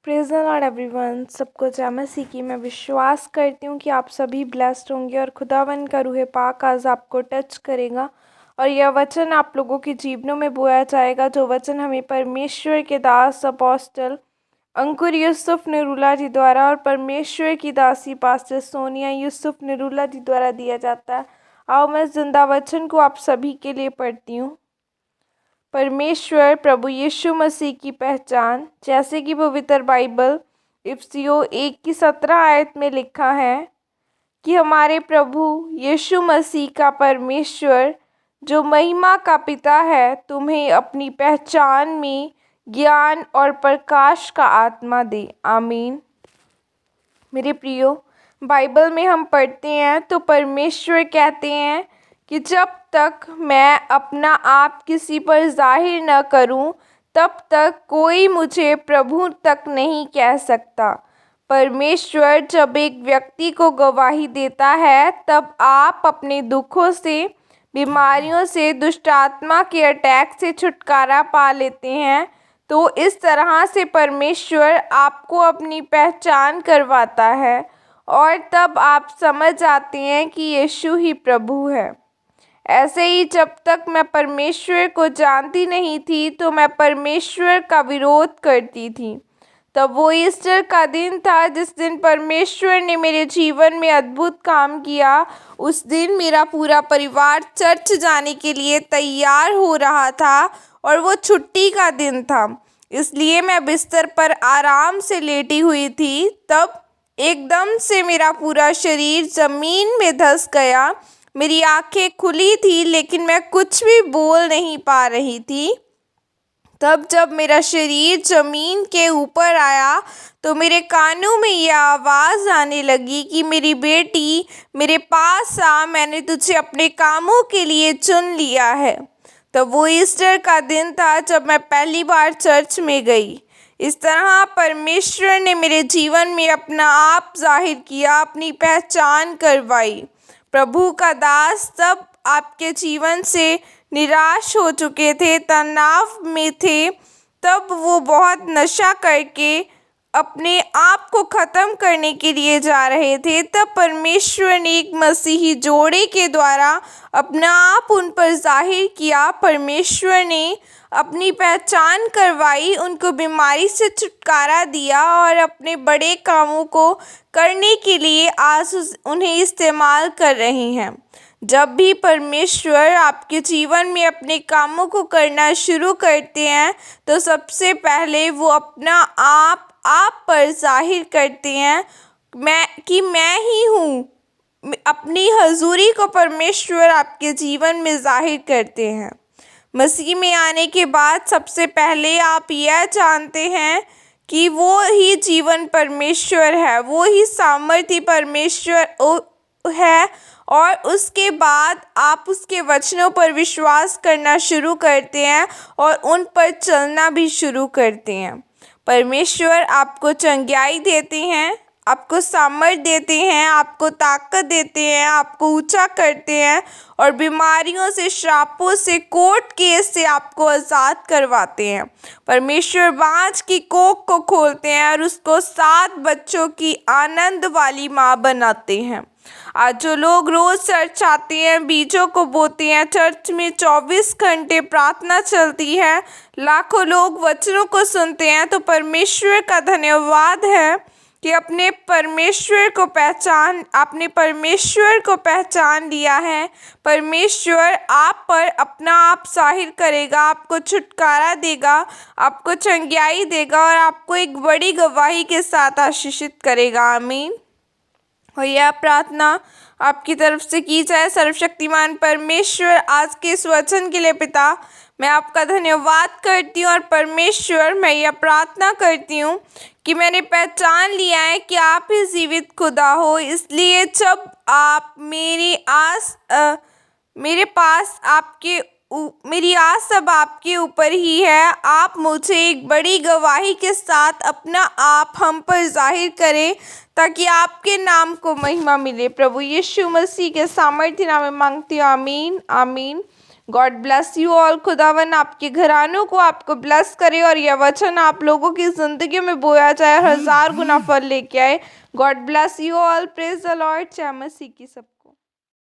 Praise the Lord everyone. सबको जय मसीह की। मैं विश्वास करती हूँ कि आप सभी ब्लेस्ड होंगे और खुदावंद का रूह पाक आज आपको टच करेगा और यह वचन आप लोगों के जीवनों में बोया जाएगा, जो वचन हमें परमेश्वर के दास अपोस्टल अंकुर यूसुफ निरूला जी द्वारा और परमेश्वर की दासी पास्टर सोनिया यूसुफ निरूला जी द्वारा दिया जाता है। आओ मैं जिंदा वचन को आप सभी के लिए पढ़ती हूँ। परमेश्वर प्रभु यीशु मसीह की पहचान, जैसे कि पवित्र बाइबल इफिसियों 1:17 में लिखा है कि हमारे प्रभु यीशु मसीह का परमेश्वर जो महिमा का पिता है तुम्हें अपनी पहचान में ज्ञान और प्रकाश का आत्मा दे। आमीन। मेरे प्रियो, बाइबल में हम पढ़ते हैं तो परमेश्वर कहते हैं कि जब तक मैं अपना आप किसी पर जाहिर न करूं, तब तक कोई मुझे प्रभु तक नहीं कह सकता। परमेश्वर जब एक व्यक्ति को गवाही देता है, तब आप अपने दुखों से, बीमारियों से, दुष्ट आत्मा के अटैक से छुटकारा पा लेते हैं। तो इस तरह से परमेश्वर आपको अपनी पहचान करवाता है और तब आप समझ आते हैं कि यीशु ही प्रभु है। ऐसे ही जब तक मैं परमेश्वर को जानती नहीं थी तो मैं परमेश्वर का विरोध करती थी। तब वो ईस्टर का दिन था जिस दिन परमेश्वर ने मेरे जीवन में अद्भुत काम किया। उस दिन मेरा पूरा परिवार चर्च जाने के लिए तैयार हो रहा था और वो छुट्टी का दिन था, इसलिए मैं बिस्तर पर आराम से लेटी हुई थी। तब एकदम से मेरा पूरा शरीर ज़मीन में धंस गया। मेरी आंखें खुली थी लेकिन मैं कुछ भी बोल नहीं पा रही थी। तब जब मेरा शरीर ज़मीन के ऊपर आया तो मेरे कानों में यह आवाज़ आने लगी कि मेरी बेटी मेरे पास आ, मैंने तुझे अपने कामों के लिए चुन लिया है। तब वो ईस्टर का दिन था जब मैं पहली बार चर्च में गई। इस तरह परमेश्वर ने मेरे जीवन में अपना आप जाहिर किया, अपनी पहचान करवाई। प्रभु का दास तब आपके जीवन से निराश हो चुके थे, तनाव में थे, तब वो बहुत नशा करके अपने आप को ख़त्म करने के लिए जा रहे थे। तब परमेश्वर ने एक मसीही जोड़े के द्वारा अपना आप उन पर जाहिर किया। परमेश्वर ने अपनी पहचान करवाई, उनको बीमारी से छुटकारा दिया और अपने बड़े कामों को करने के लिए आज उन्हें इस्तेमाल कर रहे हैं। जब भी परमेश्वर आपके जीवन में अपने कामों को करना शुरू करते हैं तो सबसे पहले वो अपना आप पर जाहिर करते हैं मैं ही हूँ। अपनी हजूरी को परमेश्वर आपके जीवन में जाहिर करते हैं। मसीह में आने के बाद सबसे पहले आप यह जानते हैं कि वो ही जीवन परमेश्वर है, वो ही सामर्थ्य परमेश्वर है और उसके बाद आप उसके वचनों पर विश्वास करना शुरू करते हैं और उन पर चलना भी शुरू करते हैं। परमेश्वर आपको चंगाई देते हैं, आपको सामर्थ देते हैं, आपको ताकत देते हैं, आपको ऊंचा करते हैं और बीमारियों से, श्रापों से, कोर्ट केस से आपको आज़ाद करवाते हैं। परमेश्वर बाँझ की कोख को खोलते हैं और उसको 7 बच्चों की आनंद वाली माँ बनाते हैं। आज जो लोग रोज़ चर्च आते हैं, बीजों को बोते हैं, चर्च में 24 घंटे प्रार्थना चलती है, लाखों लोग वचनों को सुनते हैं, तो परमेश्वर का धन्यवाद है कि आपने परमेश्वर को पहचान लिया है। परमेश्वर आप पर अपना आप जाहिर करेगा, आपको छुटकारा देगा, आपको चंगाई देगा और आपको एक बड़ी गवाही के साथ आशीषित करेगा। आमीन। और यह प्रार्थना आपकी तरफ से की जाए। सर्वशक्तिमान परमेश्वर, आज के इस वचन के लिए पिता मैं आपका धन्यवाद करती हूँ और परमेश्वर मैं यह प्रार्थना करती हूँ कि मैंने पहचान लिया है कि आप ही जीवित खुदा हो, इसलिए जब आप मेरी आस अब आपके ऊपर ही है। आप मुझे एक बड़ी गवाही के साथ अपना आप हम पर जाहिर करें ताकि आपके नाम को महिमा मिले। प्रभु यीशु मसीह के सामर्थ्य नाम में मांगती हूँ। आमीन आमीन। God bless you all. खुदावन आपके घरानों को आपको ब्लेस करे और यह वचन आप लोगों की ज़िंदगी में बोया जाए और 1000 गुना फल लेके आए। God bless you all. Praise the Lord. जय मसीह की सब।